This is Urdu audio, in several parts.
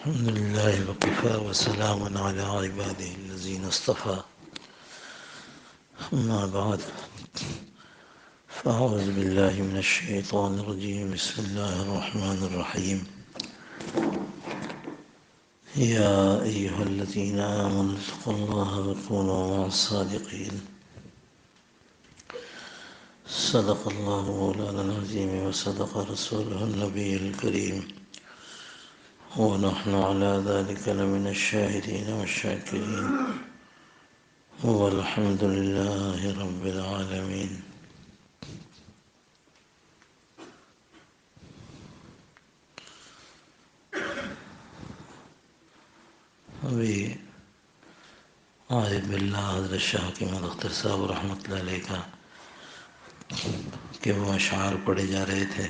الحمد لله وكفى وسلام على عباده الذين اصطفى أما بعد فأعوذ بالله من الشيطان الرجيم بسم الله الرحمن الرحيم يا أيها الذين آمنوا اتقوا الله وكونوا مع الصادقين صدق الله مولانا العظيم وصدق رسوله النبي الكريم ونحن على ذلك لمن الشاهدين والشاكرين والحمد لله رب العالمين. ابھی عارف باللہ حضرت شاہ کی مدختر صاحب رحمۃ اللہ علیہ کا کہ وہ اشعار پڑھے جا رہے تھے،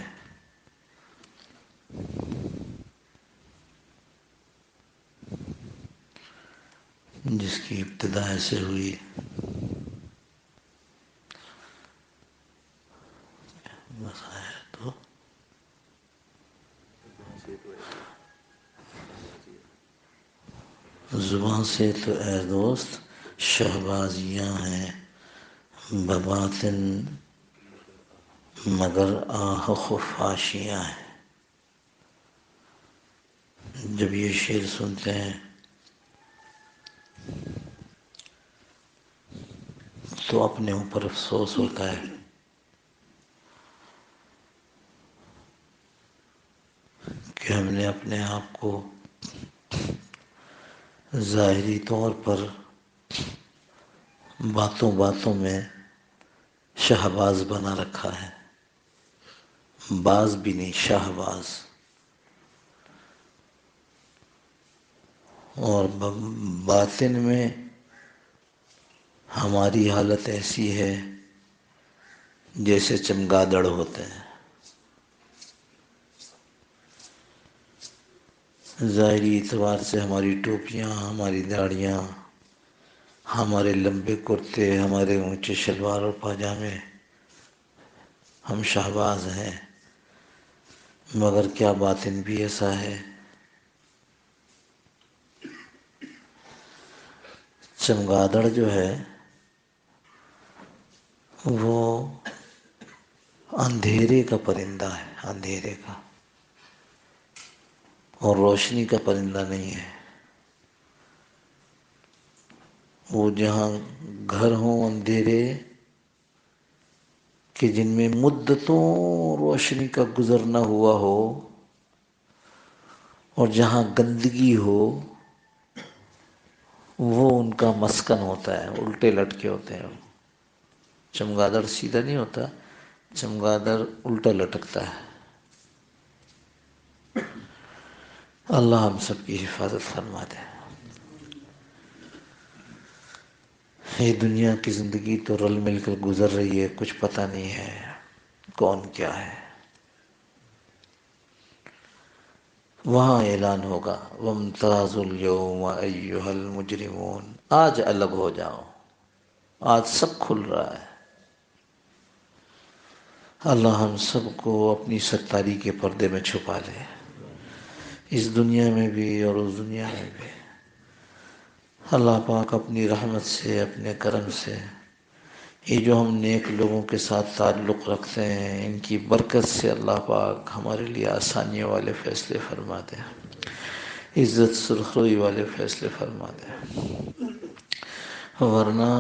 جس کی ابتدا ایسے ہوئی: تو زبان سے تو اے دوست شہبازیاں ہیں بباطن مگر آہ خفاشیاں ہیں. جب یہ شعر سنتے ہیں تو اپنے اوپر افسوس ہوتا ہے کہ ہم نے اپنے آپ کو ظاہری طور پر باتوں باتوں میں شہباز بنا رکھا ہے، باز بھی نہیں شہباز، اور باطن میں ہماری حالت ایسی ہے جیسے چمگادڑ ہوتے ہیں. ظاہری اعتبار سے ہماری ٹوپیاں، ہماری داڑیاں، ہمارے لمبے کرتے، ہمارے اونچے شلوار اور پاجامے، ہم شہباز ہیں، مگر کیا باطن بھی ایسا ہے؟ چمگادڑ جو ہے وہ اندھیرے کا پرندہ ہے، اندھیرے کا، اور روشنی کا پرندہ نہیں ہے. وہ جہاں گھر ہوں اندھیرے کہ جن میں مدتوں روشنی کا گزرنا ہوا ہو، اور جہاں گندگی ہو وہ ان کا مسکن ہوتا ہے، الٹے لٹکے ہوتے ہیں. چمگادڑ سیدھا نہیں ہوتا، چمگادڑ الٹا لٹکتا ہے. اللہ ہم سب کی حفاظت فرما دے. یہ دنیا کی زندگی تو رل مل کر گزر رہی ہے، کچھ پتہ نہیں ہے کون کیا ہے. وہاں اعلان ہوگا وَامْتَازُوا الْيَوْمَ أَيُّهَا الْمُجْرِمُونَ، آج الگ ہو جاؤ، آج سب کھل رہا ہے. اللہ ہم سب کو اپنی ستاری کے پردے میں چھپا لے، اس دنیا میں بھی اور اس دنیا میں بھی. اللہ پاک اپنی رحمت سے، اپنے کرم سے یہ جو ہم نیک لوگوں کے ساتھ تعلق رکھتے ہیں، ان کی برکت سے اللہ پاک ہمارے لیے آسانیوں والے فیصلے فرما دے، عزت سرخروئی والے فیصلے فرما دے. ورنہ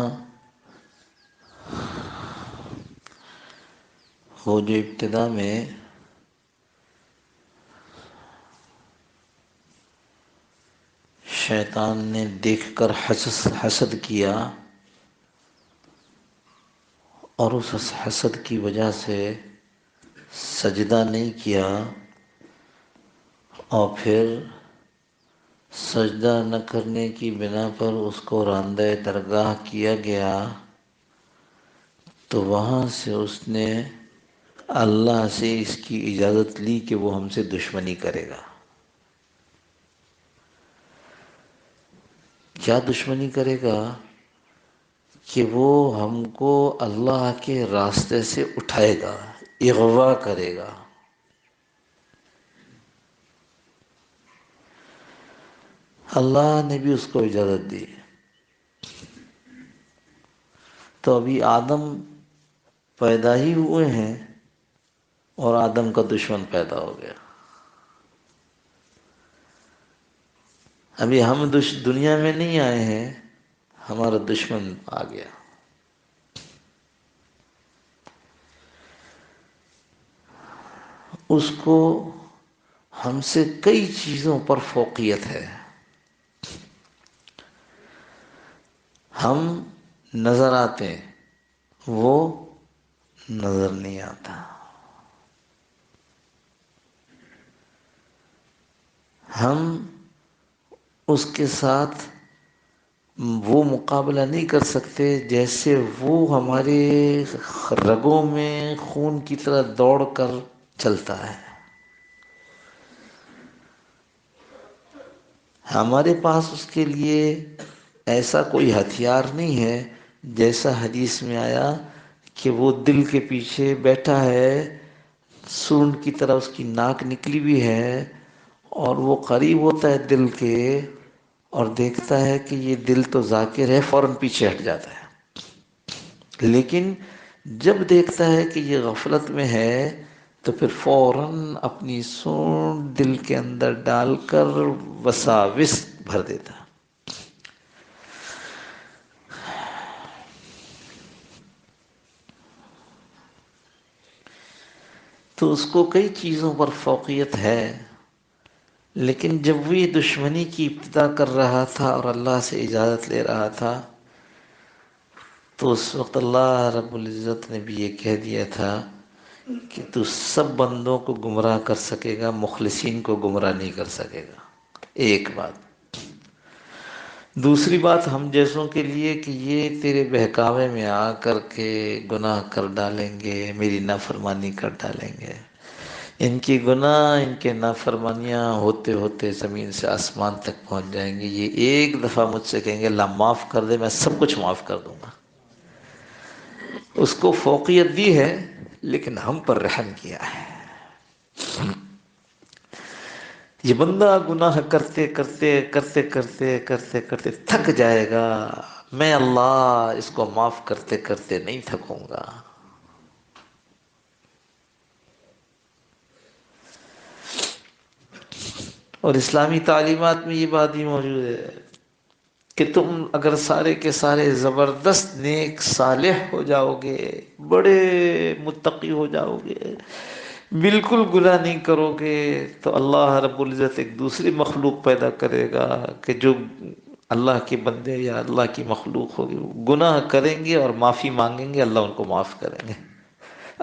وہ جو ابتدا میں شیطان نے دیکھ کر حسد کیا، اور اس حسد کی وجہ سے سجدہ نہیں کیا، اور پھر سجدہ نہ کرنے کی بنا پر اس کو راندہ درگاہ کیا گیا، تو وہاں سے اس نے اللہ سے اس کی اجازت لی کہ وہ ہم سے دشمنی کرے گا. کیا دشمنی کرے گا؟ کہ وہ ہم کو اللہ کے راستے سے اٹھائے گا، اغوا کرے گا. اللہ نے بھی اس کو اجازت دی. تو ابھی آدم پیدا ہی ہوئے ہیں اور آدم کا دشمن پیدا ہو گیا. ابھی ہم دنیا میں نہیں آئے ہیں، ہمارا دشمن آ گیا. اس کو ہم سے کئی چیزوں پر فوقیت ہے. ہم نظر آتے ہیں، وہ نظر نہیں آتا. ہم اس کے ساتھ وہ مقابلہ نہیں کر سکتے جیسے وہ ہمارے رگوں میں خون کی طرح دوڑ کر چلتا ہے. ہمارے پاس اس کے لیے ایسا کوئی ہتھیار نہیں ہے، جیسا حدیث میں آیا کہ وہ دل کے پیچھے بیٹھا ہے، سونڈ کی طرح اس کی ناک نکلی ہوئی ہے، اور وہ قریب ہوتا ہے دل کے اور دیکھتا ہے کہ یہ دل تو ذاکر ہے، فوراً پیچھے ہٹ جاتا ہے. لیکن جب دیکھتا ہے کہ یہ غفلت میں ہے تو پھر فوراً اپنی سونڈ دل کے اندر ڈال کر وساوس بھر دیتا. تو اس کو کئی چیزوں پر فوقیت ہے، لیکن جب وہ یہ دشمنی کی ابتدا کر رہا تھا اور اللہ سے اجازت لے رہا تھا، تو اس وقت اللہ رب العزت نے بھی یہ کہہ دیا تھا کہ تو سب بندوں کو گمراہ کر سکے گا، مخلصین کو گمراہ نہیں کر سکے گا. ایک بات. دوسری بات ہم جیسوں کے لیے کہ یہ تیرے بہکاوے میں آ کر کے گناہ کر ڈالیں گے، میری نافرمانی کر ڈالیں گے. ان کی گناہ، ان کے نافرمانیاں ہوتے ہوتے زمین سے آسمان تک پہنچ جائیں گے. یہ ایک دفعہ مجھ سے کہیں گے اللہ معاف کر دے، میں سب کچھ معاف کر دوں گا. اس کو فوقیت دی ہے لیکن ہم پر رحم کیا ہے. یہ بندہ گناہ کرتے کرتے کرتے کرتے کرتے کرتے تھک جائے گا، میں اللہ اس کو معاف کرتے کرتے نہیں تھکوں گا. اور اسلامی تعلیمات میں یہ بات بھی موجود ہے کہ تم اگر سارے کے سارے زبردست نیک صالح ہو جاؤ گے، بڑے متقی ہو جاؤ گے، بالکل گناہ نہیں کرو گے، تو اللہ رب العزت ایک دوسری مخلوق پیدا کرے گا کہ جو اللہ کے بندے یا اللہ کی مخلوق ہوگی، وہ گناہ کریں گے اور معافی مانگیں گے، اللہ ان کو معاف کریں گے.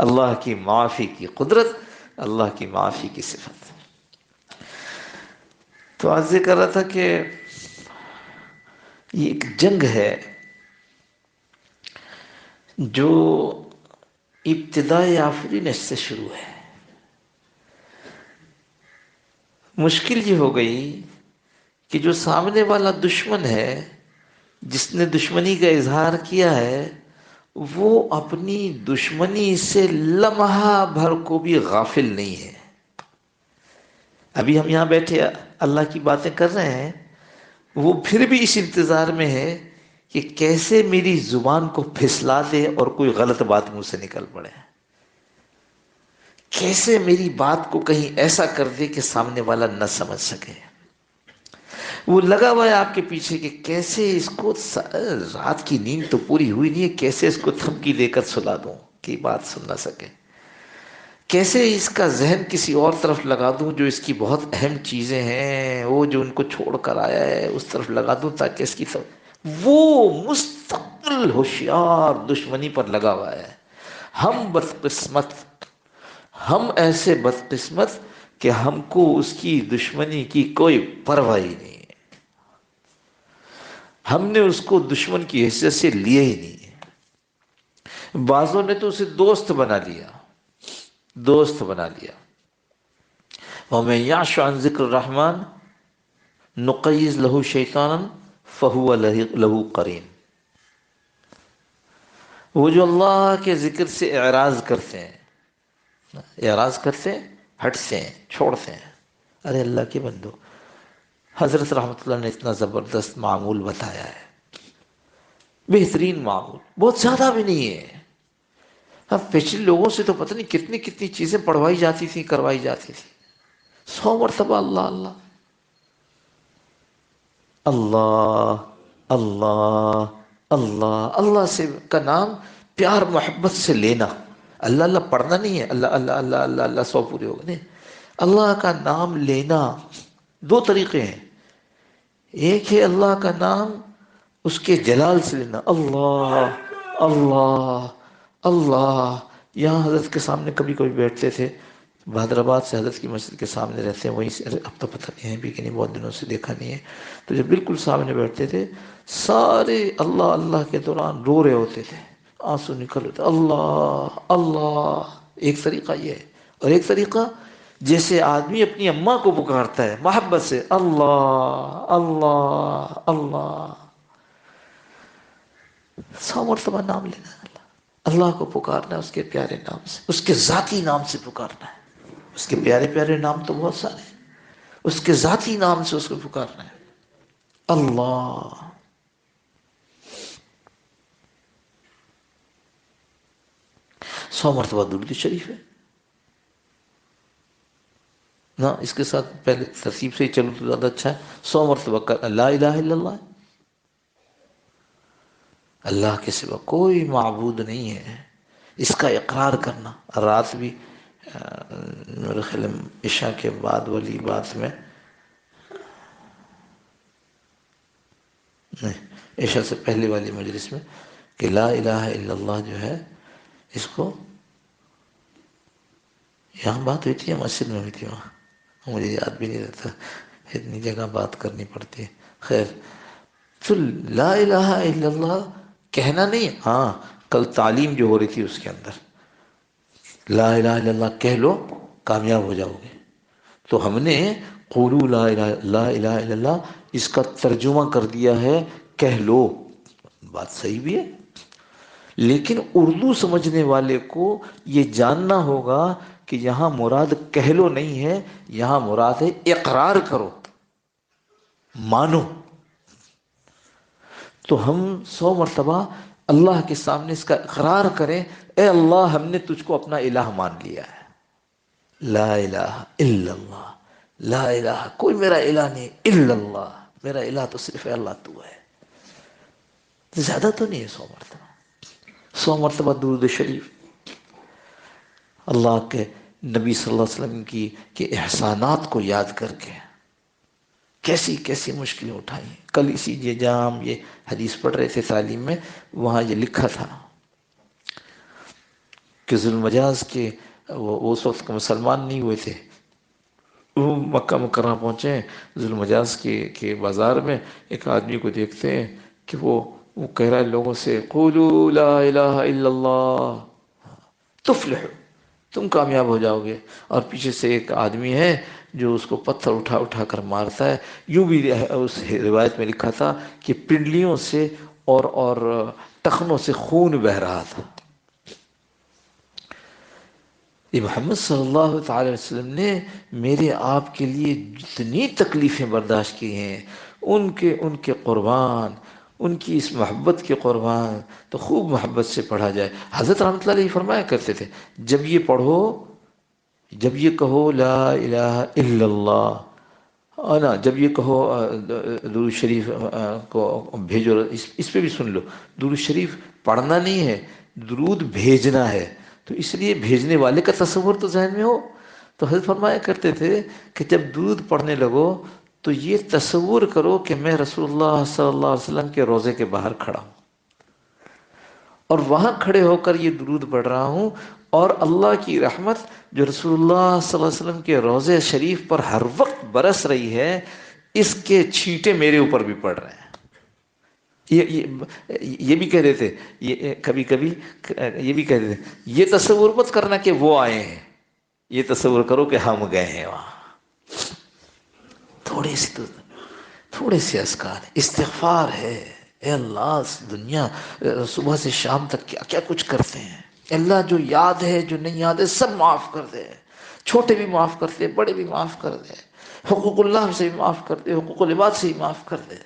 اللہ کی معافی کی قدرت، اللہ کی معافی کی صفت. تو آج یہ کر رہا تھا کہ یہ ایک جنگ ہے جو ابتدائی آفرینش سے شروع ہے. مشکل یہ ہو گئی کہ جو سامنے والا دشمن ہے، جس نے دشمنی کا اظہار کیا ہے، وہ اپنی دشمنی سے لمحہ بھر کو بھی غافل نہیں ہے. ابھی ہم یہاں بیٹھے اللہ کی باتیں کر رہے ہیں، وہ پھر بھی اس انتظار میں ہے کہ کیسے میری زبان کو پھسلا دے اور کوئی غلط بات منہ سے نکل پڑے، کیسے میری بات کو کہیں ایسا کر دے کہ سامنے والا نہ سمجھ سکے. وہ لگا ہوا ہے آپ کے پیچھے کہ کیسے اس کو، رات کی نیند تو پوری ہوئی نہیں ہے، کیسے اس کو دھمکی دے کر سلا دوں کہ بات سن نہ سکے، کیسے اس کا ذہن کسی اور طرف لگا دوں جو اس کی بہت اہم چیزیں ہیں، وہ جو ان کو چھوڑ کر آیا ہے اس طرف لگا دوں تاکہ اس کی وہ مستقل ہوشیار دشمنی پر لگا ہوا ہے. ہم بدقسمت، ہم ایسے بدقسمت کہ ہم کو اس کی دشمنی کی کوئی پرواہ ہی نہیں ہے. ہم نے اس کو دشمن کی حیثیت سے لیا ہی نہیں ہے. بعضوں نے تو اسے دوست بنا لیا، دوست بنا لیا. وَمَن يَعْشُ عَن ذِكْرِ الرَّحْمَنِ نُقَيِّضْ لَهُ شَيْطَانًا فَهُوَ لَهُ قَرِينٌ. وہ جو اللہ کے ذکر سے اعراض کرتے ہیں، اعراض کرتے ہیں، ہٹتے ہیں، چھوڑتے ہیں. ارے اللہ کے بندو، حضرت رحمۃ اللہ نے اتنا زبردست معمول بتایا ہے، بہترین معمول، بہت زیادہ بھی نہیں ہے۔ اب پچھلے لوگوں سے تو پتہ نہیں کتنی کتنی چیزیں پڑھوائی جاتی تھیں، کروائی جاتی تھی۔ 100 مرتبہ اللہ اللہ، اللہ اللہ اللہ، اللہ سے کا نام پیار محبت سے لینا، اللہ اللہ پڑھنا نہیں ہے، اللہ اللہ اللہ اللہ اللہ 100 پورے ہو گئے نہیں، اللہ کا نام لینا۔ 2 طریقے ہیں، ایک ہے اللہ کا نام اس کے جلال سے لینا، اللہ اللہ اللہ۔ یہاں حضرت کے سامنے کبھی کبھی بیٹھتے تھے، بہادرآباد سے حضرت کی مسجد کے سامنے رہتے ہیں، وہیں سے اب تو پتہ نہیں ہے بھی کہ نہیں، بہت دنوں سے دیکھا نہیں ہے، تو جب بالکل سامنے بیٹھتے تھے سارے اللہ اللہ کے دوران رو رہے ہوتے تھے، آنسو نکل رہے تھے، اللہ اللہ۔ ایک طریقہ یہ ہے، اور ایک طریقہ جیسے آدمی اپنی اماں کو پکارتا ہے محبت سے، اللہ اللہ اللہ، 100 مرتبہ نام لینا ہے، اللہ کو پکارنا ہے اس کے پیارے نام سے، اس کے ذاتی نام سے پکارنا ہے۔ اس کے پیارے پیارے نام تو بہت سارے ہیں، اس کے ذاتی نام سے اس کو پکارنا ہے، اللہ۔ 100 مرتبہ درود شریف ہے نا، اس کے ساتھ پہلے ترتیب سے ہی چلو تو زیادہ اچھا ہے۔ 100 مرتبہ لا الہ الا اللہ، اللہ کے سوا کوئی معبود نہیں ہے، اس کا اقرار کرنا۔ رات بھی میرے خیال میں عشاء کے بعد والی بات میں، نہیں عشاء سے پہلے والی مجلس میں، کہ لا الہ الا اللہ جو ہے اس کو، یہاں بات ہوئی تھی یا مسجد میں ہوئی تھی، وہاں مجھے یاد بھی نہیں رہتا، اتنی جگہ بات کرنی پڑتی ہے۔ خیر، تو لا الہ الا اللہ کہنا نہیں ہے، ہاں کل تعلیم جو ہو رہی تھی اس کے اندر لا الہ الا اللہ کہہ لو کامیاب ہو جاؤ گے، تو ہم نے قولوا لا الہ الا اللہ اس کا ترجمہ کر دیا ہے کہہ لو، بات صحیح بھی ہے، لیکن اردو سمجھنے والے کو یہ جاننا ہوگا کہ یہاں مراد کہہ لو نہیں ہے، یہاں مراد ہے اقرار کرو، مانو۔ تو ہم 100 مرتبہ اللہ کے سامنے اس کا اقرار کریں، اے اللہ ہم نے تجھ کو اپنا الہ مان لیا ہے، لا الہ الا اللہ، لا الہ کوئی میرا الہ نہیں الا اللہ، میرا الہ تو صرف اللہ تو ہے۔ زیادہ تو نہیں ہے 100 مرتبہ، 100 مرتبہ درود شریف، اللہ کے نبی صلی اللہ علیہ وسلم کے احسانات کو یاد کر کے کیسی کیسی مشکلیں اٹھائیں۔ کل اسی جہاں ہم یہ حدیث پڑھ رہے تھے تعلیم میں، وہاں یہ لکھا تھا کہ ذو المجاز کے وہ اس وقت مسلمان نہیں ہوئے تھے، وہ مکہ مکرمہ پہنچے، ذو المجاز کے بازار میں ایک آدمی کو دیکھتے ہیں کہ وہ کہہ رہا ہے لوگوں سے قولوا لا الہ الا اللہ تفلح، تم کامیاب ہو جاؤ گے، اور پیچھے سے ایک آدمی ہے جو اس کو پتھر اٹھا اٹھا کر مارتا ہے۔ یوں بھی اس روایت میں لکھا تھا کہ پنڈلیوں سے اور ٹخنوں سے خون بہہ رہا تھا۔ یہ محمد صلی اللہ تعالی وسلم نے میرے آپ کے لیے جتنی تکلیفیں برداشت کی ہیں، ان کے قربان، ان کی اس محبت کے قربان، تو خوب محبت سے پڑھا جائے۔ حضرت رحمۃ اللہ علیہ فرمایا کرتے تھے جب یہ پڑھو، جب یہ کہو لا الہ الا اللہ، نا جب یہ کہو درود شریف کو بھیجو، اس پہ بھی سن لو، درود شریف پڑھنا نہیں ہے، درود بھیجنا ہے، تو اس لیے بھیجنے والے کا تصور تو ذہن میں ہو۔ تو حضرت فرمایا کرتے تھے کہ جب درود پڑھنے لگو تو یہ تصور کرو کہ میں رسول اللہ صلی اللہ علیہ وسلم کے روضے کے باہر کھڑا ہوں، اور وہاں کھڑے ہو کر یہ درود پڑھ رہا ہوں، اور اللہ کی رحمت جو رسول اللہ صلی اللہ علیہ وسلم کے روضے شریف پر ہر وقت برس رہی ہے، اس کے چھینٹے میرے اوپر بھی پڑ رہے ہیں۔ یہ بھی کہہ دیتے، یہ کبھی کبھی یہ بھی کہہ دیتے، یہ تصور مت کرنا کہ وہ آئے ہیں، یہ تصور کرو کہ ہم گئے ہیں وہاں۔ تھوڑے سے اذکار، استغفار ہے، اے اللہ دنیا صبح سے شام تک کیا کیا کچھ کرتے ہیں، اللہ جو یاد ہے جو نہیں یاد ہے سب معاف کر دے، چھوٹے بھی معاف کر دے، بڑے بھی معاف کر دے، حقوق اللہ سے معاف کر دے، حقوق العباد سے معاف کر دے۔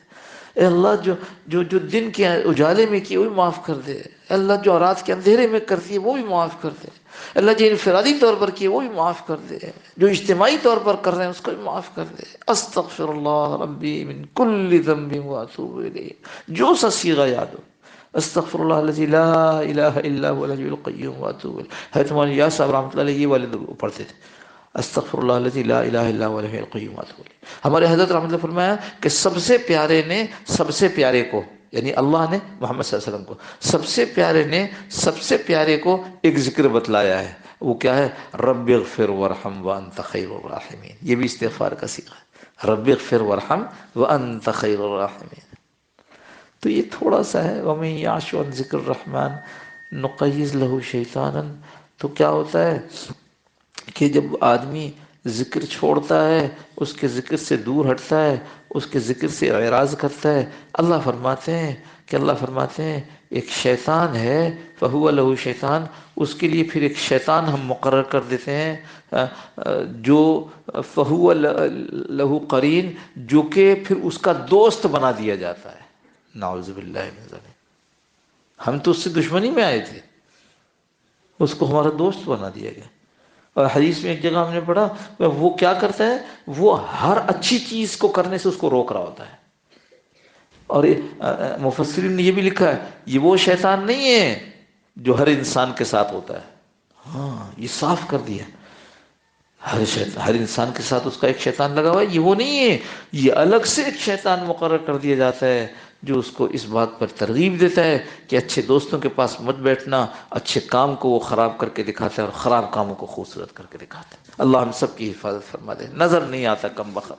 اے اللہ جو دن کے اجالے میں کی وہ بھی معاف کر دے۔ اے اللہ جو رات کے اندھیرے میں کرتی ہے وہ بھی معاف کر دے۔ اللہ جو انفرادی طور پر کیے وہ بھی معاف کر دے، جو اجتماعی طور پر کر رہے ہیں اس کو بھی معاف کر دے۔ استغفر اللہ ربی من کل ذنب واتوب الیہ، جو سا صیغہ یاد ہو، استغفر اللہ الذی لا الہ الا هو الحی القیوم واتوب الیہ۔ حضرت مولانا یاس صاحب رحمۃ اللہ علیہ یہ والے پڑھتے تھے، استغفر اللہ الذی لا الہ الا هو الحی القیوم واتوب الیہ۔ ہمارے حضرت رحمۃ اللہ فرمایا کہ سب سے پیارے نے سب سے پیارے کو، یعنی اللہ نے محمد صلی اللہ علیہ وسلم کو، سب سے پیارے نے سب سے پیارے کو ایک ذکر بتلایا ہے، وہ کیا ہے؟ رب اغفر وارحم وانت خیر الراحمین۔ یہ بھی استغفار کا صیغہ ہے، رب اغفر وارحم وانت خیر الراحمین۔ تو یہ تھوڑا سا ہے، وَمَن يَعْشُ عَن ذِكْرِ الرَّحْمَنِ نُقَيِّضْ لَهُ شَيْطَانًا۔ تو کیا ہوتا ہے کہ جب آدمی ذکر چھوڑتا ہے، اس کے ذکر سے دور ہٹتا ہے، اس کے ذکر سے اعراض کرتا ہے، اللہ فرماتے ہیں ایک شیطان ہے، فَهُوَ لَهُ شیطان، اس کے لیے پھر ایک شیطان ہم مقرر کر دیتے ہیں جو فَهُوَ لَهُ قرین، جو کہ پھر اس کا دوست بنا دیا جاتا ہے۔ نعوذ باللہ من ذلک۔ ہم تو اس سے دشمنی میں آئے تھے، اس کو ہمارا دوست بنا دیا گیا۔ اور حدیث میں ایک جگہ ہم نے پڑھا، وہ کیا کرتا ہے؟ وہ ہر اچھی چیز کو کرنے سے اس کو روک رہا ہوتا ہے۔ اور مفسرین نے یہ بھی لکھا ہے، یہ وہ شیطان نہیں ہے جو ہر انسان کے ساتھ ہوتا ہے۔ ہاں، یہ صاف کر دیا، ہر انسان کے ساتھ اس کا ایک شیطان لگا ہوا ہے، یہ وہ نہیں ہے، یہ الگ سے ایک شیطان مقرر کر دیا جاتا ہے جو اس کو اس بات پر ترغیب دیتا ہے کہ اچھے دوستوں کے پاس مت بیٹھنا، اچھے کام کو وہ خراب کر کے دکھاتا ہے اور خراب کاموں کو خوبصورت کر کے دکھاتا ہے۔ اللہ ہم سب کی حفاظت فرما دے، نظر نہیں آتا کم بخت۔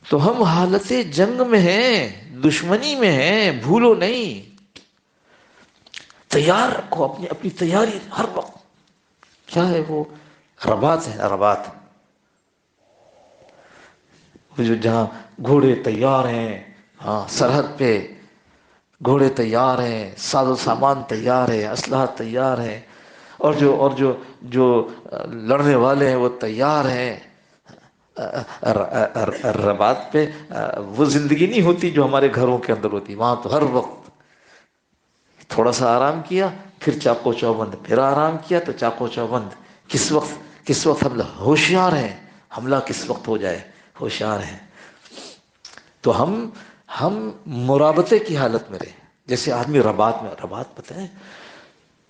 تو ہم حالت جنگ میں ہیں، دشمنی میں ہیں، بھولو نہیں۔ تیار رکھو اپنی تیاری ہر وقت۔ کیا ہے وہ؟ رباط ہے، رباط، جو جہاں گھوڑے تیار ہیں، ہاں سرحد پہ گھوڑے تیار ہیں، ساز و سامان تیار ہے، اسلحہ تیار ہے، اور جو لڑنے والے ہیں وہ تیار ہیں۔ رباط پہ وہ زندگی نہیں ہوتی جو ہمارے گھروں کے اندر ہوتی، وہاں تو ہر وقت تھوڑا سا آرام کیا، پھر چاقو چوبند، پھر آرام کیا تو چاقو چوبند۔ کس وقت ہم ہوشیار ہیں، حملہ کس وقت ہو جائے، ہوشیار ہیں۔ تو ہم مرابطے کی حالت میں رہے، جیسے آدمی رباط پتہ ہے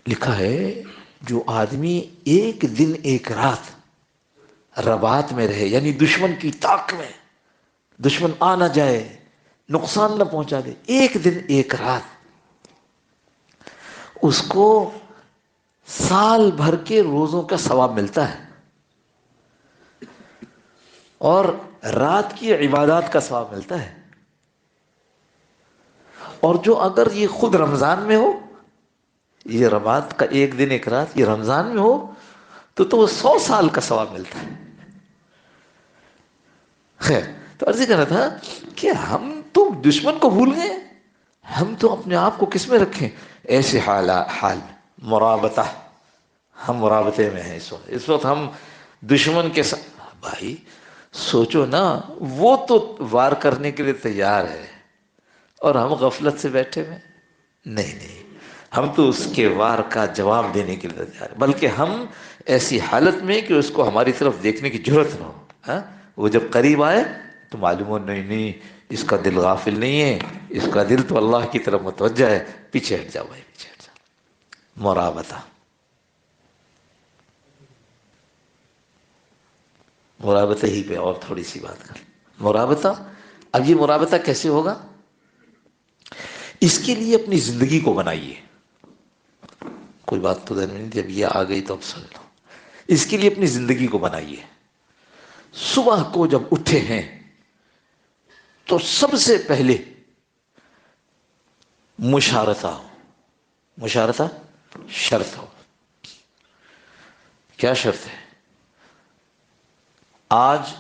لکھا ہے، جو آدمی ایک دن ایک رات رباط میں رہے، یعنی دشمن کی طاق میں، دشمن آ نہ جائے، نقصان نہ پہنچا دے، ایک دن ایک رات، اس کو سال بھر کے روزوں کا ثواب ملتا ہے، اور رات کی عبادات کا ثواب ملتا ہے۔ اور جو اگر یہ خود رمضان میں ہو، یہ رباط کا ایک دن ایک رات یہ رمضان میں ہو تو وہ 100 سال کا ثواب ملتا ہے۔ خیر، تو عرض کر رہا تھا کہ ہم تو دشمن کو بھول گئے، ہم تو اپنے آپ کو کس میں رکھیں؟ ایسے حال میں مرابطہ، ہم مرابطے میں ہیں اس وقت ہم دشمن کے ساتھ۔ بھائی سوچو نا، وہ تو وار کرنے کے لیے تیار ہے اور ہم غفلت سے بیٹھے ہوئے۔ نہیں، ہم تو اس کے وار کا جواب دینے کے لیے تیار ہیں، بلکہ ہم ایسی حالت میں کہ اس کو ہماری طرف دیکھنے کی جرت نہ ہو۔ وہ جب قریب آئے تو معلوم ہو نہیں اس کا دل غافل نہیں ہے، اس کا دل تو اللہ کی طرف متوجہ ہے، پیچھے ہٹ جاؤ بھائی، پیچھے ہٹ جاؤ۔ مرابطہ ہی پہ اور تھوڑی سی بات کر۔ مرابطہ، اب یہ مرابطہ کیسے ہوگا؟ اس کے لیے اپنی زندگی کو بنائیے۔ کوئی بات تو نہیں، جب یہ آ گئی تو اب سن لو۔ اس کے لیے اپنی زندگی کو بنائیے۔ صبح کو جب اٹھے ہیں تو سب سے پہلے مشارطہ ہو، مشارطہ شرط ہو۔ کیا شرط ہے؟ آج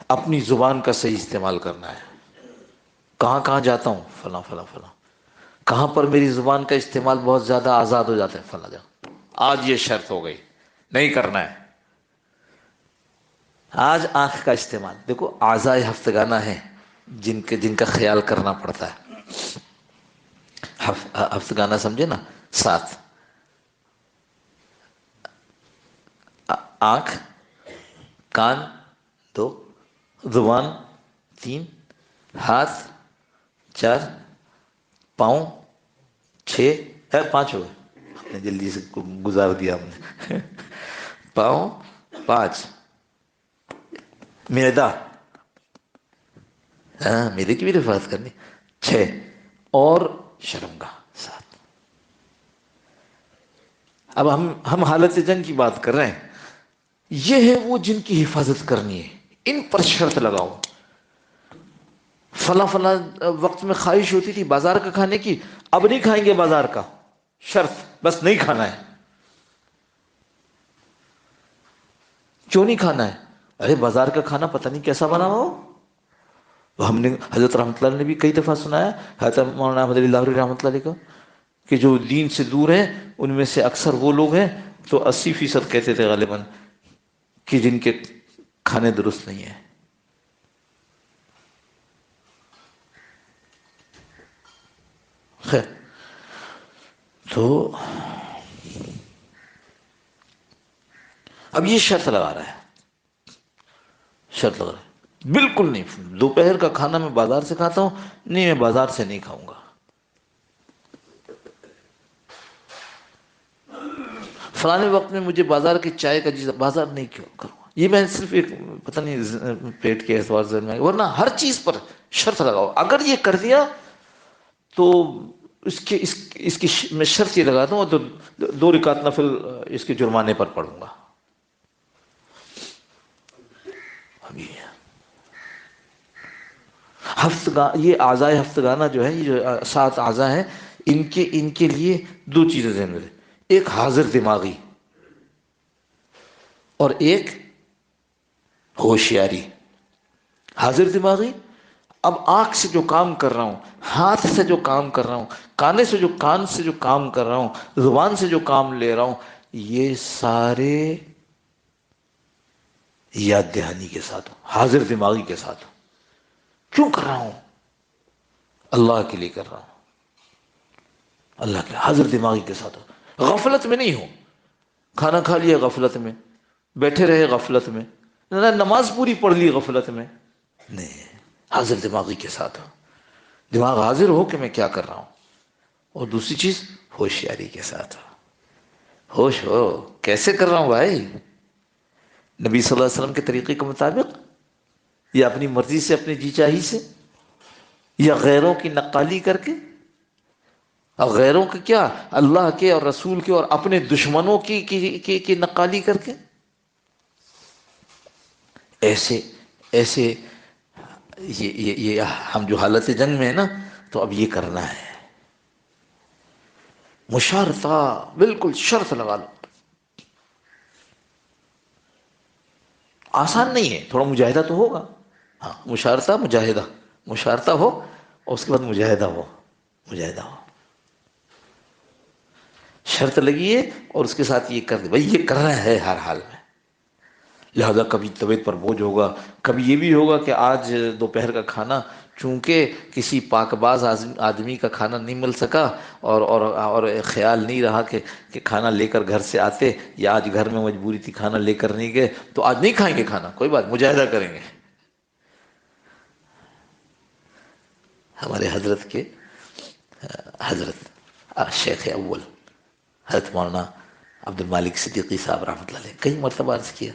اپنی زبان کا صحیح استعمال کرنا ہے۔ کہاں جاتا ہوں؟ فلاں فلاں فلاں۔ کہاں پر میری زبان کا استعمال بہت زیادہ آزاد ہو جاتا ہے؟ فلاں جگہ۔ آج یہ شرط ہو گئی، نہیں کرنا ہے۔ آج آنکھ کا استعمال دیکھو، اعضائے ہفتگانہ ہیں جن کا خیال کرنا پڑتا ہے. ہفتگانہ سمجھے نا؟ ساتھ: آنکھ، کان دو، زبان تین، ہاتھ چار، پاؤں چھ ہے، پانچ ہو گئے، ہم نے جلدی سے گزار دیا ہم نے. پاؤں پانچ، معدہ، ہاں معدے کی بھی حفاظت کرنی، چھ، اور شرمگاہ سات. اب ہم حالت جنگ کی بات کر رہے ہیں. یہ ہے وہ جن کی حفاظت کرنی ہے. ان پر شرط لگاؤ. فلاں فلاں وقت میں خواہش ہوتی تھی بازار کا کھانے کی، اب نہیں کھائیں گے بازار کا، شرط بس نہیں کھانا ہے. کیوں نہیں کھانا ہے؟ ارے بازار کا کھانا پتہ نہیں کیسا بنا ہو. ہم نے حضرت رحمۃ اللہ نے بھی کئی دفعہ سنایا، حضرت مولانا احمد علی لاہوری رحمۃ اللہ علیہ کا، کہ جو دین سے دور ہیں ان میں سے اکثر وہ لوگ ہیں تو 80% کہتے تھے غالباً کہ جن کے کھانے درست نہیں ہیں. خیر، تو اب یہ شرط لگا رہا ہے، شرط لگا رہا ہے بالکل نہیں، دوپہر کا کھانا میں بازار سے کھاتا ہوں، نہیں میں بازار سے نہیں کھاؤں گا. فلانے وقت میں مجھے بازار کی چائے کا بازار نہیں کیوں کروں گا. یہ میں صرف ایک پتہ نہیں پیٹ کے اعتبار سے میں، ورنہ ہر چیز پر شرط لگاؤ. اگر یہ کر دیا تو اس کی میں شرط یہ لگاتا ہوں تو 2 رکعت نفل اس کے جرمانے پر پڑھوں گا. ابھی یہ اعضائے ہفتگانہ جو ہے، یہ جو 7 اعضاء ہیں، ان کے لیے 2 چیزیں ذہن میں رہیں. ایک حاضر دماغی اور ایک ہوشیاری. حاضر دماغی، اب آنکھ سے جو کام کر رہا ہوں، ہاتھ سے جو کام کر رہا ہوں، کان سے جو کام کر رہا ہوں، زبان سے جو کام لے رہا ہوں، یہ سارے یاد دہانی کے ساتھ ہوں، حاضر دماغی کے ساتھ ہوں. کیوں کر رہا ہوں؟ اللہ کے لیے کر رہا ہوں، اللہ کے حاضر دماغی کے ساتھ ہوں. غفلت میں نہیں ہوں، کھانا کھا لیا غفلت میں، بیٹھے رہے غفلت میں، نماز پوری پڑھ لی غفلت میں، نہیں، حاضر دماغی کے ساتھ ہوں. دماغ حاضر ہو کہ میں کیا کر رہا ہوں. اور دوسری چیز ہوشیاری کے ساتھ ہو. ہوش ہو کیسے کر رہا ہوں بھائی؟ نبی صلی اللہ علیہ وسلم کے طریقے کے مطابق، یا اپنی مرضی سے، اپنی جی چاہی سے، یا غیروں کی نقالی کر کے؟ اور غیروں کے کیا، اللہ کے اور رسول کے اور اپنے دشمنوں کی نقالی کر کے. ایسے ایسے یہ ہم جو حالت جنگ میں ہیں نا، تو اب یہ کرنا ہے. مشارطہ بالکل شرط لگا لو. آسان نہیں ہے، تھوڑا مجاہدہ تو ہوگا. ہاں، مشارطہ مجاہدہ، مشارطہ ہو اور اس کے بعد مجاہدہ ہو، مجاہدہ ہو. شرط لگی ہے اور اس کے ساتھ یہ کر دے بھائی، یہ کرنا ہے ہر حال میں. لہذا کبھی طبیعت پر بوجھ ہوگا، کبھی یہ بھی ہوگا کہ آج دوپہر کا کھانا چونکہ کسی پاک باز آدمی کا کھانا نہیں مل سکا، اور خیال نہیں رہا کہ کھانا لے کر گھر سے آتے، یا آج گھر میں مجبوری تھی کھانا لے کر نہیں گئے، تو آج نہیں کھائیں گے کھانا، کوئی بات، مجاہدہ کریں گے. ہمارے حضرت کے حضرت شیخ اول حضرت مولانا عبد المالک صدیقی صاحب رحمۃ اللہ علیہ کئی مرتبہ عرض کیا،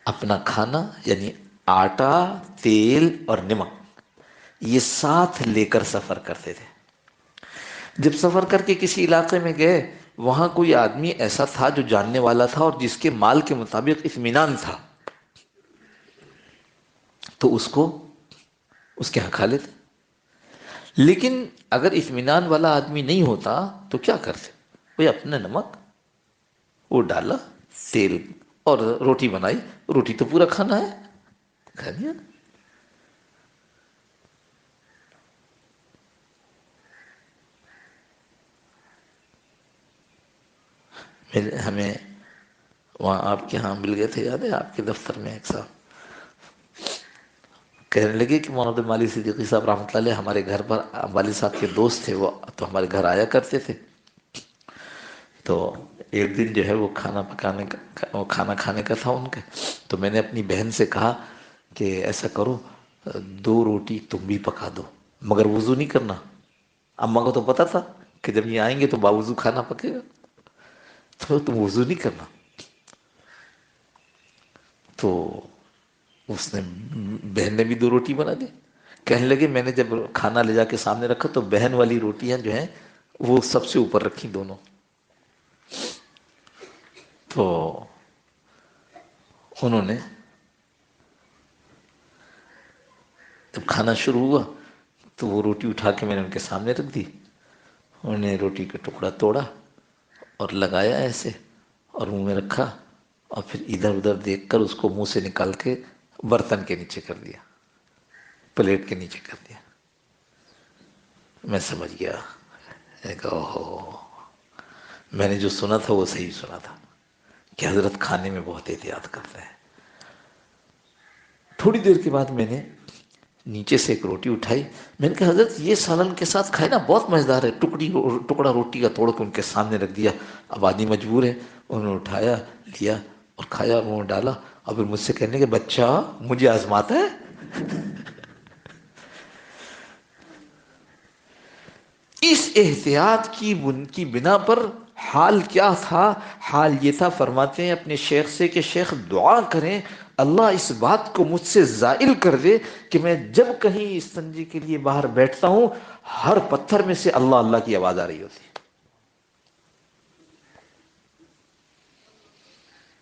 اپنا کھانا یعنی آٹا، تیل اور نمک یہ ساتھ لے کر سفر کرتے تھے. جب سفر کر کے کسی علاقے میں گئے، وہاں کوئی آدمی ایسا تھا جو جاننے والا تھا اور جس کے مال کے مطابق اطمینان تھا، تو اس کے یہاں کھا لیتے. لیکن اگر اطمینان والا آدمی نہیں ہوتا تو کیا کرتے؟ وہ اپنا نمک وہ ڈالا، تیل اور روٹی بنائی، روٹی تو پورا کھانا ہے، کھا لیا. ہمیں وہاں آپ کے ہاں مل گئے تھے، یاد ہے آپ کے دفتر میں ایک صاحب، کہنے لگے کہ مولانا عبد المالک صدیقی صاحب رحمۃ اللہ علیہ ہمارے گھر پر، والد صاحب کے دوست تھے وہ، تو ہمارے گھر آیا کرتے تھے. تو ایک دن جو ہے وہ کھانا پکانے کا، وہ کھانا کھانے کا تھا ان کا. تو میں نے اپنی بہن سے کہا کہ ایسا کرو 2 روٹی تم بھی پکا دو، مگر وضو نہیں کرنا. اماں کو تو پتا تھا کہ جب یہ آئیں گے تو باوضو کھانا پکے گا، تو تم وضو نہیں کرنا. تو اس نے، بہن نے بھی 2 روٹی بنا دی. کہنے لگے میں نے جب کھانا لے جا کے سامنے رکھا تو بہن والی روٹیاں جو ہیں وہ سب سے اوپر رکھی دونوں. تو انہوں نے جب کھانا شروع ہوا تو وہ روٹی اٹھا کے میں نے ان کے سامنے رکھ دی. انہوں نے روٹی کا ٹکڑا توڑا اور لگایا ایسے اور منہ میں رکھا، اور پھر ادھر ادھر دیکھ کر اس کو منہ سے نکال کے برتن کے نیچے کر دیا، پلیٹ کے نیچے کر دیا. میں سمجھ گیا. میں کہا اوہو، میں نے جو سنا تھا وہ صحیح سنا تھا کہ حضرت کھانے میں بہت احتیاط کرتے ہیں. تھوڑی دیر کے بعد میں نے نیچے سے ایک روٹی اٹھائی. میں نے کہا حضرت یہ سالن کے ساتھ کھائے نا، بہت مزیدار ہے. ٹکڑا روٹی کا توڑ کے ان کے سامنے رکھ دیا. اب آدمی مجبور ہے، انہوں نے اٹھایا، لیا اور کھایا، منہ ڈالا، اور پھر مجھ سے کہنے کہ بچہ مجھے آزماتا ہے. اس احتیاط کی بنا پر حال کیا تھا؟ حال یہ تھا، فرماتے ہیں اپنے شیخ سے کہ شیخ دعا کریں اللہ اس بات کو مجھ سے زائل کر دے کہ میں جب کہیں استنجے کے لیے باہر بیٹھتا ہوں ہر پتھر میں سے اللہ اللہ کی آواز آ رہی ہوتی.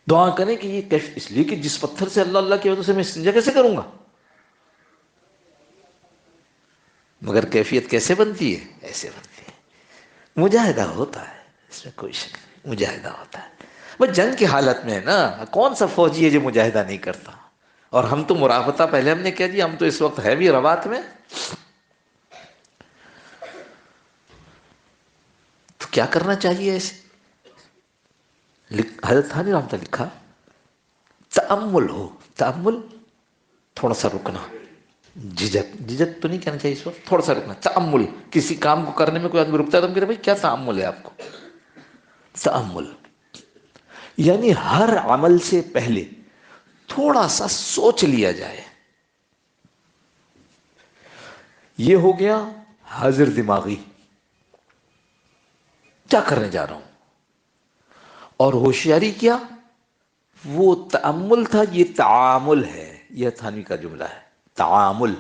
دعا کریں کہ یہ اس لیے کہ جس پتھر سے اللہ اللہ کی وجہ سے میں استنجا کیسے کروں گا؟ مگر کیفیت کیسے بنتی ہے؟ ایسے بنتی ہے. مجاہدہ ہوتا ہے، اس میں کوئی شک نہیں، مجاہدہ ہوتا ہے. بس جنگ کی حالت میں ہے نا، کون سا فوجی ہے جو مجاہدہ نہیں کرتا؟ اور ہم تو مرابطہ، پہلے ہم نے کہہ دیا، ہم تو اس وقت ہے بھی رباط میں. تو کیا کرنا چاہیے ایسے؟ حضرت تھانی رحمۃ اللہ لکھا تأمل ہو. تأمل، تھوڑا سا رکنا. جھجک تو نہیں کہنا چاہیے اس وقت، تھوڑا سا رکنا. تأمل، کسی کام کو کرنے میں کوئی آدمی رکتا ہے تو ہم کہتے ہیں بھائی کیا تأمل ہے آپ کو؟ تأمل یعنی ہر عمل سے پہلے تھوڑا سا سوچ لیا جائے. یہ ہو گیا حاضر دماغی، کیا کرنے جا رہا ہوں. اور ہوشیاری کیا؟ وہ تأمل تھا، یہ تعامل ہے. یہ تھانوی کا جملہ ہے، تعامل.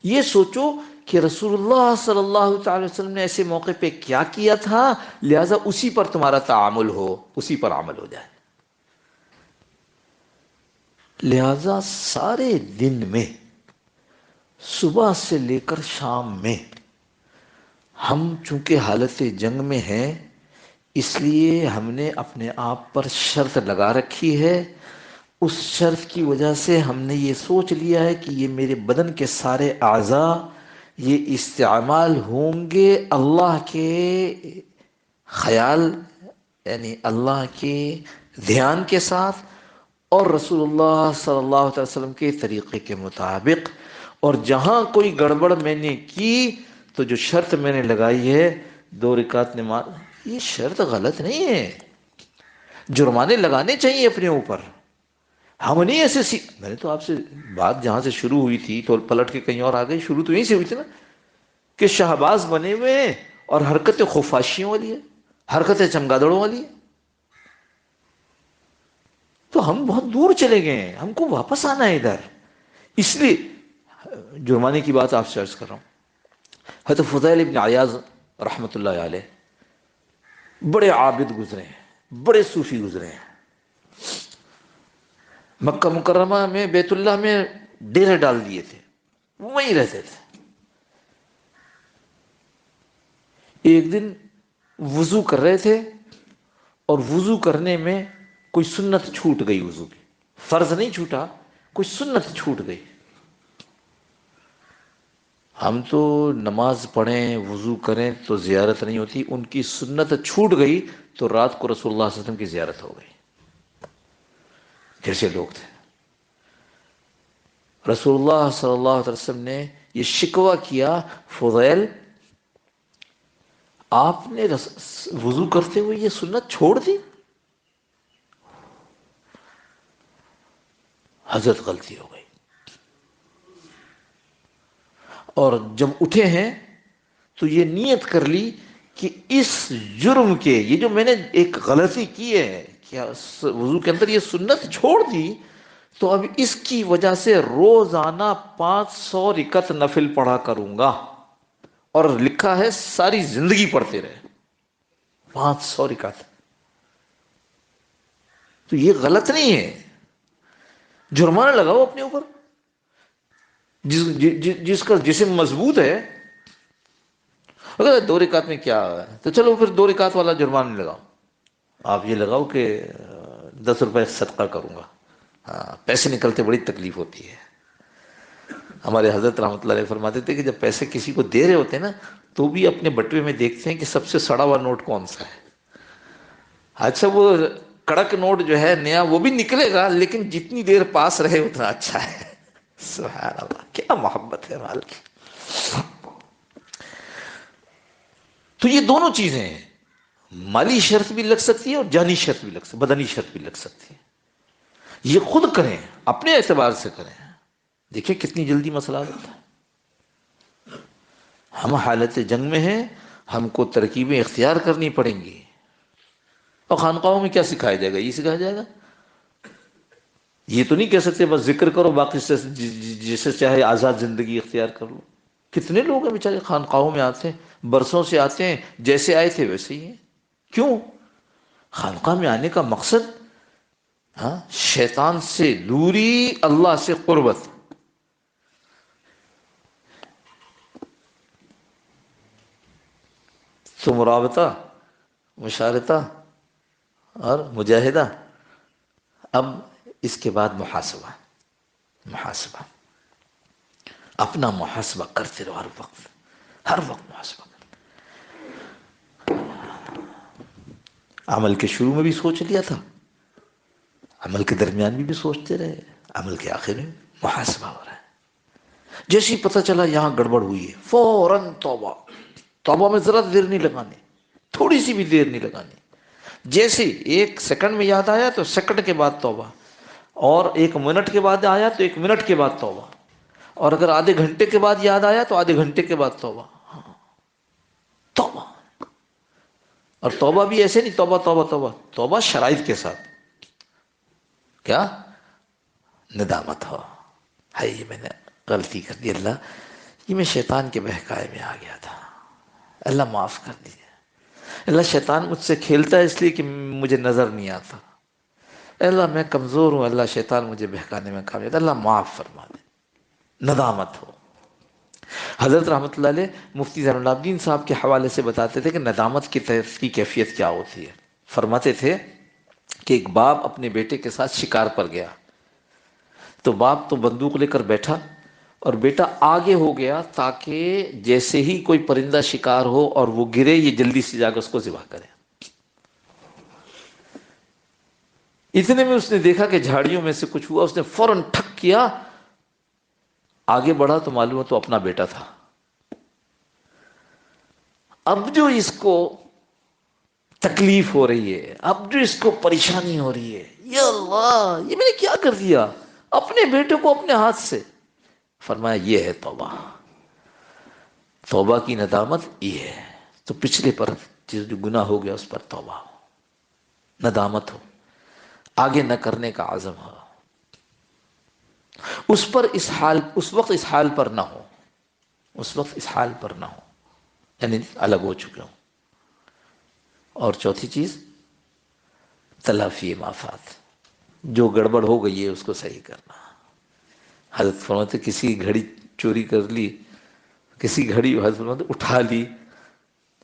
یہ سوچو کہ رسول اللہ صلی اللہ تعالی وسلم نے ایسے موقع پہ کیا کیا تھا، لہذا اسی پر تمہارا تعامل ہو، اسی پر عمل ہو جائے. لہذا سارے دن میں، صبح سے لے کر شام میں، ہم چونکہ حالت جنگ میں ہیں اس لیے ہم نے اپنے آپ پر شرط لگا رکھی ہے. اس شرط کی وجہ سے ہم نے یہ سوچ لیا ہے کہ یہ میرے بدن کے سارے اعضاء یہ استعمال ہوں گے اللہ کے خیال، یعنی اللہ کے دھیان کے ساتھ، اور رسول اللہ صلی اللہ علیہ وسلم کے طریقے کے مطابق. اور جہاں کوئی گڑبڑ میں نے کی تو جو شرط میں نے لگائی ہے 2 رکعت نماز، یہ شرط غلط نہیں ہے. جرمانے لگانے چاہیے اپنے اوپر. ہم نہیں ایسے میں نے تو آپ سے بات جہاں سے شروع ہوئی تھی تو پلٹ کے کہیں اور آ گئی. شروع تو یہیں سے ہوئی تھی نا کہ شہباز بنے ہوئے ہیں اور حرکتیں خفاشیوں والی ہے، حرکتیں چمگادڑوں والی ہے. تو ہم بہت دور چلے گئے ہیں، ہم کو واپس آنا ہے ادھر. اس لیے جرمانے کی بات آپ سے عرض کر رہا ہوں. حضرت فضیل ابن عیاض رحمۃ اللہ علیہ بڑے عابد گزرے ہیں، بڑے صوفی گزرے ہیں. مکہ مکرمہ میں بیت اللہ میں ڈیرے ڈال دیے تھے، وہیں رہتے تھے. ایک دن وضو کر رہے تھے اور وضو کرنے میں کوئی سنت چھوٹ گئی. وضو کی فرض نہیں چھوٹا، کوئی سنت چھوٹ گئی. ہم تو نماز پڑھیں وضو کریں تو زیارت نہیں ہوتی، ان کی سنت چھوٹ گئی تو رات کو رسول اللہ صلی اللہ علیہ وسلم کی زیارت ہو گئی. جیسے لوگ تھے رسول اللہ صلی اللہ علیہ وسلم نے یہ شکوہ کیا، فضیل آپ نے وضو کرتے ہوئے یہ سنت چھوڑ دی؟ حضرت غلطی ہو گئی، اور جب اٹھے ہیں تو یہ نیت کر لی کہ اس جرم کے، یہ جو میں نے ایک غلطی کی ہے کیا وضو کے اندر یہ سنت چھوڑ دی، تو اب اس کی وجہ سے روزانہ 500 رکعت نفل پڑھا کروں گا، اور لکھا ہے ساری زندگی پڑھتے رہے 500 رکعت۔ تو یہ غلط نہیں ہے، جرمانہ لگاؤ اپنے اوپر، جس کا جسم مضبوط ہے، اگر 2 رکعت میں کیا ہے تو چلو پھر 2 رکعت والا جرمانہ نہیں لگاؤ، آپ یہ لگاؤ کہ 10 روپے صدقہ کروں گا۔ ہاں، پیسے نکلتے بڑی تکلیف ہوتی ہے۔ ہمارے حضرت رحمۃ اللہ علیہ فرماتے تھے کہ جب پیسے کسی کو دے رہے ہوتے ہیں نا تو بھی اپنے بٹوے میں دیکھتے ہیں کہ سب سے سڑا ہوا نوٹ کون سا ہے۔ اچھا، وہ کڑک نوٹ جو ہے نیا وہ بھی نکلے گا، لیکن جتنی دیر پاس رہے اتنا اچھا ہے۔ سبحان اللہ، کیا محبت ہے مال کی۔ تو یہ دونوں چیزیں ہیں، مالی شرط بھی لگ سکتی ہے اور جانی شرط بھی لگ سکتی، بدنی شرط بھی لگ سکتی ہے۔ یہ خود کریں، اپنے اعتبار سے کریں، دیکھیں کتنی جلدی مسئلہ ہوتا ہے۔ ہم حالت جنگ میں ہیں، ہم کو ترکیبیں اختیار کرنی پڑیں گی، اور خانقاہوں میں کیا سکھایا جائے گا؟ یہ سکھایا جائے گا، یہ تو نہیں کہہ سکتے بس ذکر کرو باقی سے جسے چاہے آزاد زندگی اختیار کر لو۔ کتنے لوگ ہیں بیچارے خانقاہوں میں آتے ہیں، برسوں سے آتے ہیں، جیسے آئے تھے ویسے ہی ہیں۔ کیوں؟ خانقاہ میں آنے کا مقصد ہاں شیطان سے دوری، اللہ سے قربت۔ تو مرابطہ، مشارطہ اور مجاہدہ، اب اس کے بعد محاسبہ، محاسبہ، اپنا محاسبہ کرتے رہو، ہر وقت محاسبہ کرتے۔ عمل کے شروع میں بھی سوچ لیا تھا، عمل کے درمیان بھی سوچتے رہے، عمل کے آخر میں محاسبہ ہو رہا ہے۔ جیسے ہی پتہ چلا یہاں گڑبڑ ہوئی ہے، فوراً توبہ، توبہ میں ذرا دیر نہیں لگانی، تھوڑی سی بھی دیر نہیں لگانی۔ جیسے 1 سیکنڈ میں یاد آیا تو سیکنڈ کے بعد توبہ، اور 1 منٹ کے بعد آیا تو 1 منٹ کے بعد توبہ، اور اگر آدھے گھنٹے کے بعد یاد آیا تو آدھے گھنٹے کے بعد توبہ۔ توبہ، اور توبہ بھی ایسے نہیں توبہ توبہ توبہ، توبہ شرائط کے ساتھ۔ کیا؟ ندامت ہو، ہے یہ میں نے غلطی کر دی، اللہ یہ میں شیطان کے بہکائے میں آ گیا تھا، اللہ معاف کر دیجیے۔ اللہ شیطان مجھ سے کھیلتا ہے اس لیے کہ مجھے نظر نہیں آتا، اللہ میں کمزور ہوں، اللہ شیطان مجھے بہکانے میں کامیاب، اللہ معاف فرما دے، ندامت ہو۔ حضرت رحمۃ اللہ علیہ مفتی زین العابدین صاحب کے حوالے سے بتاتے تھے کہ ندامت کی کیفیت کیا ہوتی ہے۔ فرماتے تھے کہ ایک باپ اپنے بیٹے کے ساتھ شکار پر گیا، تو باپ تو بندوق لے کر بیٹھا، اور بیٹا آگے ہو گیا تاکہ جیسے ہی کوئی پرندہ شکار ہو اور وہ گرے یہ جلدی سے جا کر اس کو ذبح کرے۔ اتنے میں اس نے دیکھا کہ جھاڑیوں میں سے کچھ ہوا، اس نے فوراً ٹھک کیا، آگے بڑھا تو معلوم ہے تو اپنا بیٹا تھا۔ اب جو اس کو تکلیف ہو رہی ہے، اب جو اس کو پریشانی ہو رہی ہے، یا اللہ یہ میں نے کیا کر دیا اپنے بیٹے کو اپنے ہاتھ سے، فرمایا یہ ہے توبہ، توبہ کی ندامت یہ ہے۔ تو پچھلے پر جو گناہ ہو گیا اس پر توبہ ہو، ندامت ہو، آگے نہ کرنے کا عزم ہو، اس وقت اس حال پر نہ ہو، اس وقت اس حال پر نہ ہو، یعنی الگ ہو چکے ہوں۔ اور چوتھی چیز تلافی مافات، جو گڑبڑ ہو گئی ہے اس کو صحیح کرنا۔ حضرت فرماتے کسی گھڑی چوری کر لی، کسی گھڑی حضرت فرماتے اٹھا لی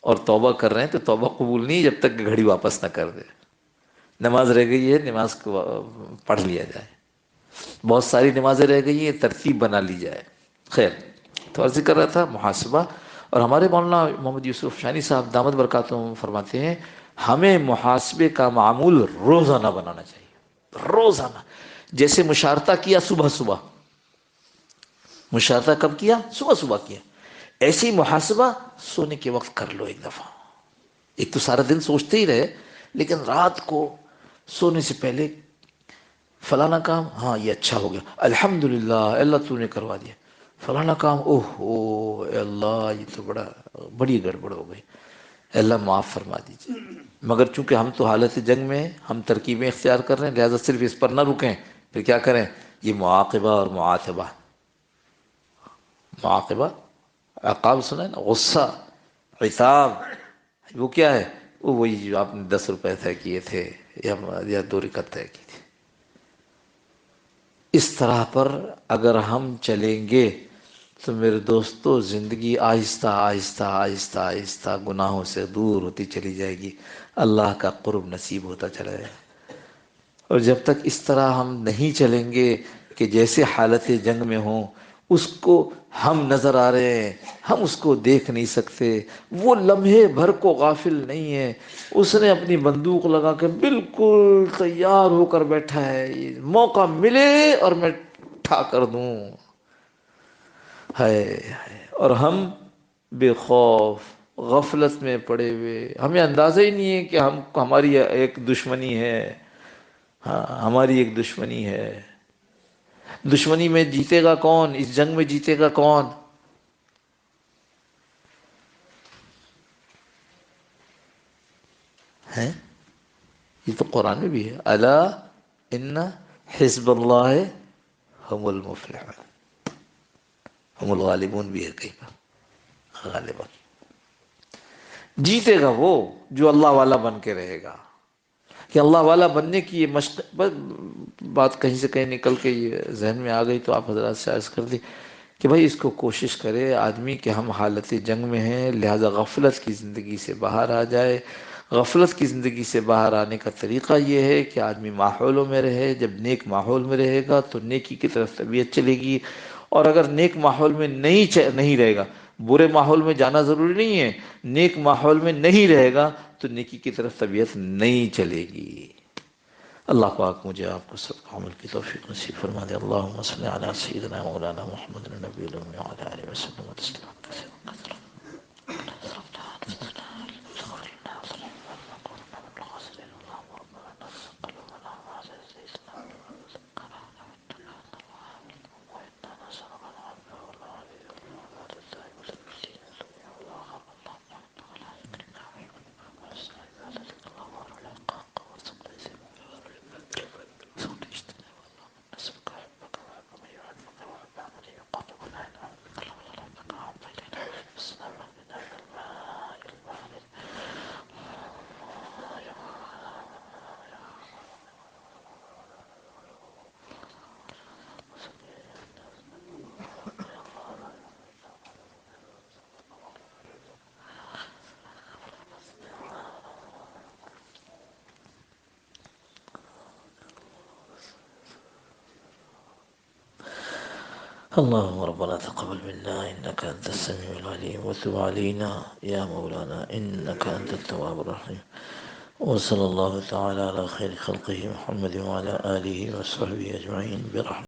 اور توبہ کر رہے ہیں تو توبہ قبول نہیں جب تک کہ گھڑی واپس نہ کر دے۔ نماز رہ گئی ہے، نماز کو پڑھ لیا جائے، بہت ساری نمازیں رہ گئی ہیں، ترتیب بنا لی جائے۔ خیر، تو عرض کر رہا تھا محاسبہ، اور ہمارے مولانا محمد یوسف شانی صاحب دامت برکاتہم فرماتے ہیں ہمیں محاسبے کا معمول روزانہ بنانا چاہیے، روزانہ۔ جیسے مشارطہ کیا صبح صبح، مشاہدہ کب کیا؟ صبح صبح کیا. ایسی محاسبہ سونے کے وقت کر لو ایک دفعہ. ایک تو سارا دن سوچتے ہی رہے، لیکن رات کو سونے سے پہلے فلانا کام، ہاں یہ اچھا ہو گیا، الحمدللہ اللہ تو نے کروا دیا. فلانا کام، اوہ او اے اللہ یہ تو بڑی گڑبڑ ہو گئی، اللہ معاف فرما دیجیے. مگر چونکہ ہم تو حالت جنگ میں ہیں، ہم ترکیبیں اختیار کر رہے ہیں، لہذا صرف اس پر نہ رکیں. پھر کیا کریں؟ یہ معاقبہ اور معاتبہ. معاقبہ، عقاب سنا ہے نا، غصہ، عتاب. وہ کیا ہے؟ وہ وہی جو آپ نے 10 روپے طے کیے تھے یا 2 رکعت طے کی تھی. اس طرح پر اگر ہم چلیں گے تو میرے دوستو زندگی آہستہ آہستہ آہستہ آہستہ گناہوں سے دور ہوتی چلی جائے گی، اللہ کا قرب نصیب ہوتا چلا جائے گا. اور جب تک اس طرح ہم نہیں چلیں گے کہ جیسے حالت جنگ میں ہوں، اس کو ہم نظر آ رہے ہیں، ہم اس کو دیکھ نہیں سکتے، وہ لمحے بھر کو غافل نہیں ہے، اس نے اپنی بندوق لگا کے بالکل تیار ہو کر بیٹھا ہے، یہ موقع ملے اور میں ٹھا کر دوں. ہے اور ہم بے خوف غفلت میں پڑے ہوئے، ہمیں اندازہ ہی نہیں ہے کہ ہماری ایک دشمنی ہے. ہاں ہماری ایک دشمنی ہے. دشمنی میں جیتے گا کون؟ اس جنگ میں جیتے گا کون؟ ہے یہ تو قرآن میں بھی ہے، الا ان حزب اللہ هم المفلحون، ہم الغالبون بھی ہے کہیں پر، غالباً. جیتے گا وہ جو اللہ والا بن کے رہے گا. کہ اللہ والا بننے کی یہ مشق، بات کہیں سے کہیں نکل کے یہ ذہن میں آ گئی تو آپ حضرات سے عرض کر دی کہ بھائی اس کو کوشش کرے آدمی کہ ہم حالت جنگ میں ہیں، لہذا غفلت کی زندگی سے باہر آ جائے. غفلت کی زندگی سے باہر آنے کا طریقہ یہ ہے کہ آدمی ماحولوں میں رہے. جب نیک ماحول میں رہے گا تو نیکی کی طرف طبیعت چلے گی، اور اگر نیک ماحول میں نہیں رہے گا، برے ماحول میں جانا ضروری نہیں ہے، نیک ماحول میں نہیں رہے گا تو نیکی کی طرف طبیعت نہیں چلے گی. اللہ پاک مجھے آپ کو سب عمل کی توفیق نصیب فرما دے. اللہم صلی علی سیدنا مولانا محمد النبی الامی وعلی آلہ وسلم تسلیما کثیرا. اللهم ربنا تقبل منا إنك أنت السميع العليم وتب علينا يا مولانا إنك أنت التواب الرحيم. وصلى الله تعالى على خير خلقه محمد وعلى آله وصحبه أجمعين برحمته.